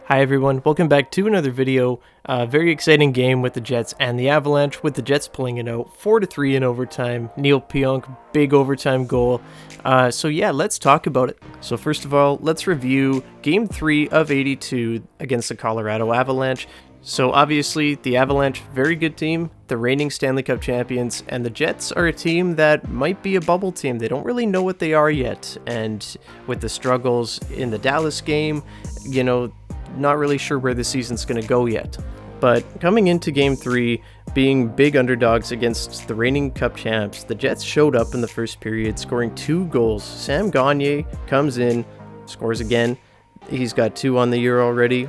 Hi everyone, welcome back to another video. Very exciting game with the Jets and the Avalanche, with the Jets pulling it out 4-3 in overtime. Neil Pionk, big overtime goal. So yeah, let's talk about it. So first of all, let's review Game 3 of 82 against the Colorado Avalanche. So obviously, the Avalanche, very good team, the reigning Stanley Cup champions, and the Jets are a team that might be a bubble team. They don't really know what they are yet, and with the struggles in the Dallas game, not really sure where the season's going to go yet. But coming into Game 3, being big underdogs against the reigning Cup champs, the Jets showed up in the first period, scoring 2 goals. Sam Gagner comes in, scores again. He's got 2 on the year already.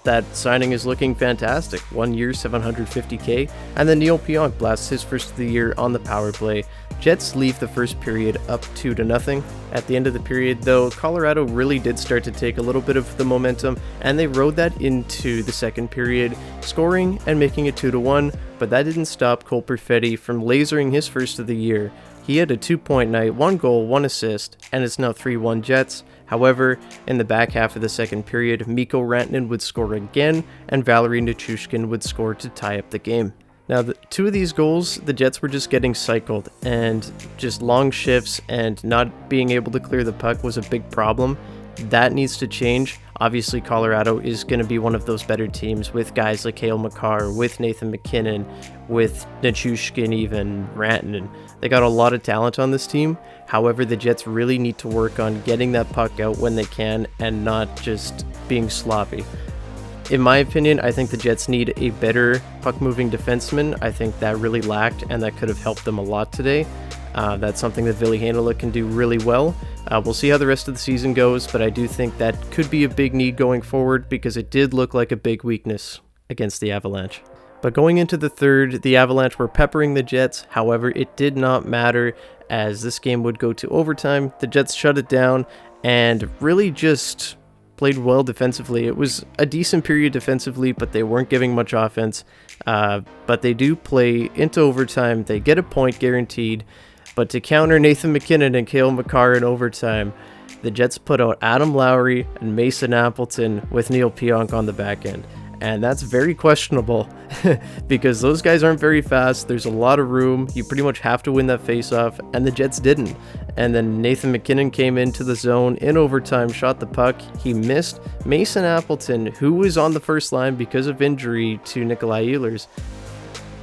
That signing is looking fantastic. 1 year, $750K. And then Neil Pionk blasts his first of the year on the power play. Jets leave the first period up 2-0. At the end of the period, though, Colorado really did start to take a little bit of the momentum, and they rode that into the second period, scoring and making it 2-1, but that didn't stop Cole Perfetti from lasering his first of the year. He had a 2-point night, 1 goal, 1 assist, and it's now 3-1 Jets. However, in the back half of the second period, Mikko Rantanen would score again, and Valeri Nichushkin would score to tie up the game. Now, 2 of these goals, the Jets were just getting cycled, and just long shifts and not being able to clear the puck was a big problem. That needs to change. Obviously, Colorado is going to be one of those better teams with guys like Cale Makar, with Nathan MacKinnon, with Nichushkin, even Rantanen. They got a lot of talent on this team. However, the Jets really need to work on getting that puck out when they can and not just being sloppy. In my opinion, I think the Jets need a better puck-moving defenseman. I think that really lacked, and that could have helped them a lot today. That's something that Ville Heinola can do really well. We'll see how the rest of the season goes, but I do think that could be a big need going forward because it did look like a big weakness against the Avalanche. But going into the third, the Avalanche were peppering the Jets. However, it did not matter as this game would go to overtime. The Jets shut it down and really just played well defensively. It was a decent period defensively, but they weren't giving much offense. But they do play into overtime. They get a point guaranteed. But to counter Nathan MacKinnon and Cale Makar in overtime, the Jets put out Adam Lowry and Mason Appleton with Neil Pionk on the back end. And that's very questionable because those guys aren't very fast. There's a lot of room. You pretty much have to win that faceoff, and the Jets didn't. And then Nathan MacKinnon came into the zone in overtime, shot the puck. He missed. Mason Appleton, who was on the first line because of injury to Nikolai Ehlers,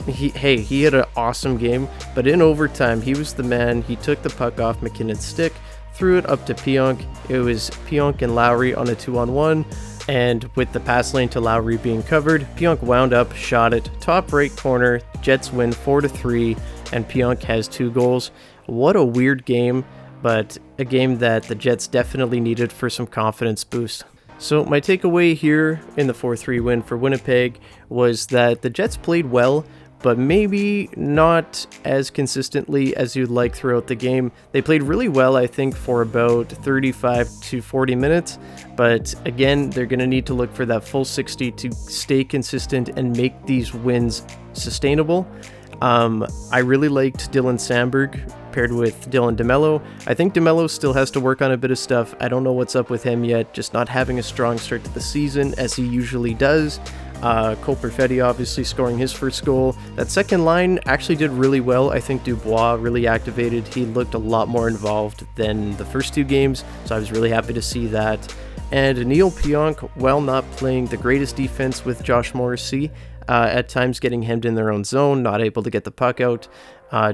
he had an awesome game, but in overtime, he was the man. He took the puck off McKinnon's stick, threw it up to Pionk. It was Pionk and Lowry on a 2-on-1. And with the pass lane to Lowry being covered, Pionk wound up, shot it, top right corner. Jets win 4-3, and Pionk has 2 goals. What a weird game, but a game that the Jets definitely needed for some confidence boost. So my takeaway here in the 4-3 win for Winnipeg was that the Jets played well, but maybe not as consistently as you'd like throughout the game. They played really well, I think, for about 35 to 40 minutes, but again, they're going to need to look for that full 60 to stay consistent and make these wins sustainable. I really liked Dylan Samberg paired with Dylan DeMello. I think DeMello still has to work on a bit of stuff. I don't know what's up with him yet, just not having a strong start to the season as he usually does. Cole Perfetti obviously scoring his first goal. That second line actually did really well. I think Dubois really activated. He looked a lot more involved than the first 2 games, so I was really happy to see that. And Neil Pionk, while not playing the greatest defense with Josh Morrissey, at times getting hemmed in their own zone, not able to get the puck out,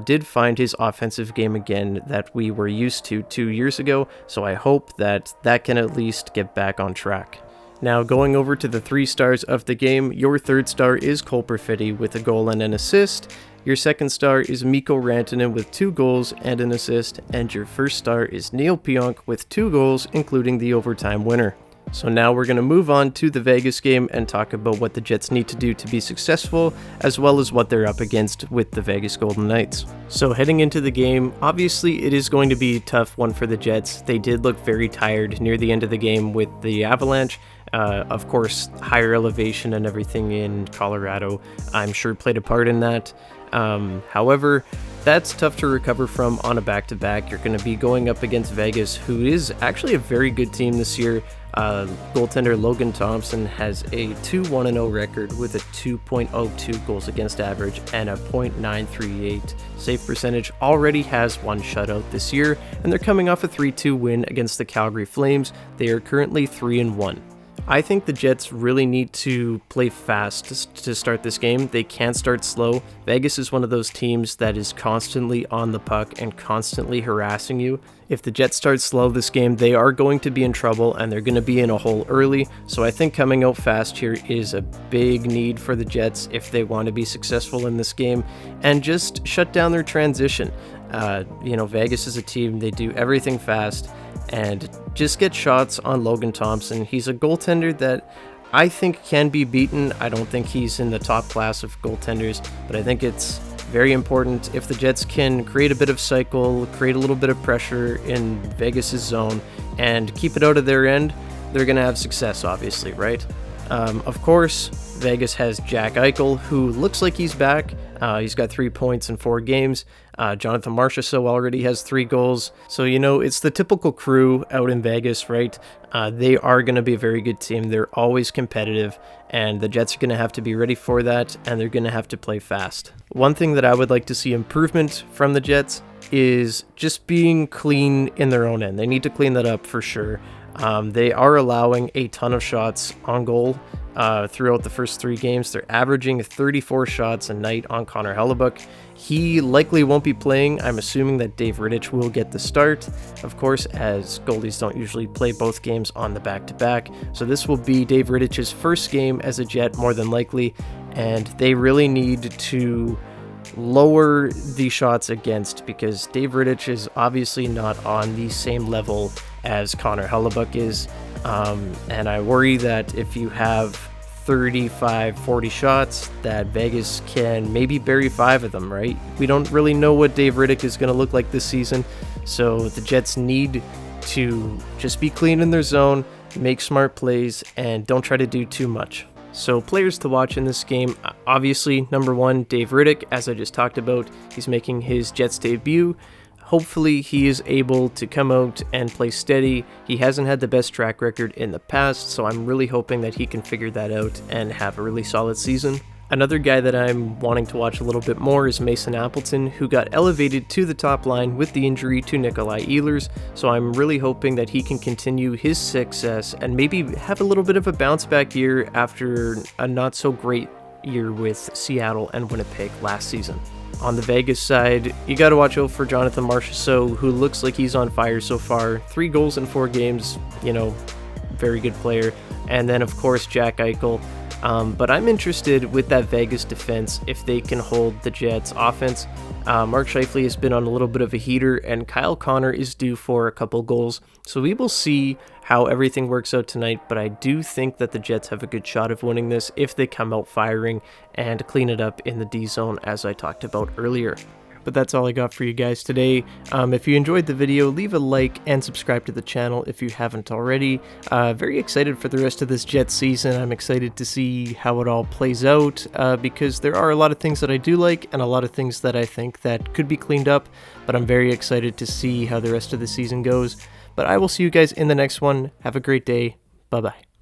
did find his offensive game again that we were used to 2 years ago, so I hope that can at least get back on track. Now, going over to the 3 stars of the game, your third star is Cole Perfetti with a goal and an assist. Your second star is Mikko Rantanen with 2 goals and an assist. And your first star is Neil Pionk with 2 goals, including the overtime winner. So now we're going to move on to the Vegas game and talk about what the Jets need to do to be successful, as well as what they're up against with the Vegas Golden Knights. So heading into the game, obviously it is going to be a tough one for the Jets. They did look very tired near the end of the game with the Avalanche. Of course, higher elevation and everything in Colorado, I'm sure played a part in that. However, that's tough to recover from on a back-to-back. You're going to be going up against Vegas, who is actually a very good team this year. Goaltender Logan Thompson has a 2-1-0 record with a 2.02 goals against average and a .938 save percentage. Already has one shutout this year, and they're coming off a 3-2 win against the Calgary Flames. They are currently 3-1. I think the Jets really need to play fast to start this game. They can't start slow. Vegas is one of those teams that is constantly on the puck and constantly harassing you. If the Jets start slow this game, they are going to be in trouble and they're going to be in a hole early. So I think coming out fast here is a big need for the Jets if they want to be successful in this game, and just shut down their transition. Vegas is a team, they do everything fast, and just get shots on Logan Thompson. He's a goaltender that I think can be beaten. I don't think he's in the top class of goaltenders, but I think it's very important if the Jets can create a bit of cycle, create a little bit of pressure in Vegas's zone, and keep it out of their end, they're going to have success, obviously, right? Of course, Vegas has Jack Eichel, who looks like he's back. He's got 3 points in 4 games. Jonathan Marchessault already has 3 goals. So, it's the typical crew out in Vegas, right? They are going to be a very good team. They're always competitive, and the Jets are going to have to be ready for that, and they're going to have to play fast. One thing that I would like to see improvement from the Jets is just being clean in their own end. They need to clean that up for sure. They are allowing a ton of shots on goal throughout the first 3 games. They're averaging 34 shots a night on Connor Hellebuyck. He likely won't be playing. I'm assuming that Dave Rittich will get the start, of course, as goalies don't usually play both games on the back-to-back. So this will be Dave Rittich's first game as a Jet, more than likely, and they really need to lower the shots against, because Dave Rittich is obviously not on the same level as Connor Hellebuyck is, and I worry that if you have 35-40 shots, that Vegas can maybe bury 5 of them, right? We don't really know what Dave Rittich is going to look like this season, so the Jets need to just be clean in their zone, make smart plays, and don't try to do too much. So players to watch in this game, obviously, number 1, Dave Rittich, as I just talked about. He's making his Jets debut. Hopefully he is able to come out and play steady. He hasn't had the best track record in the past, so I'm really hoping that he can figure that out and have a really solid season. Another guy that I'm wanting to watch a little bit more is Mason Appleton, who got elevated to the top line with the injury to Nikolai Ehlers, so I'm really hoping that he can continue his success and maybe have a little bit of a bounce back year after a not so great year with Seattle and Winnipeg last season. On the Vegas side, you got to watch out for Jonathan Marchessault, who looks like he's on fire so far. 3 goals in 4 games, very good player. And then, of course, Jack Eichel. But I'm interested with that Vegas defense if they can hold the Jets' offense. Mark Scheifele has been on a little bit of a heater, and Kyle Connor is due for a couple goals. So we will see how everything works out tonight, but I do think that the Jets have a good shot of winning this if they come out firing and clean it up in the D zone, as I talked about earlier. But that's all I got for you guys today. If you enjoyed the video, leave a like and subscribe to the channel if you haven't already. Very excited for the rest of this Jets season. I'm excited to see how it all plays out because there are a lot of things that I do like and a lot of things that I think that could be cleaned up, but I'm very excited to see how the rest of the season goes. But I will see you guys in the next one. Have a great day. Bye-bye.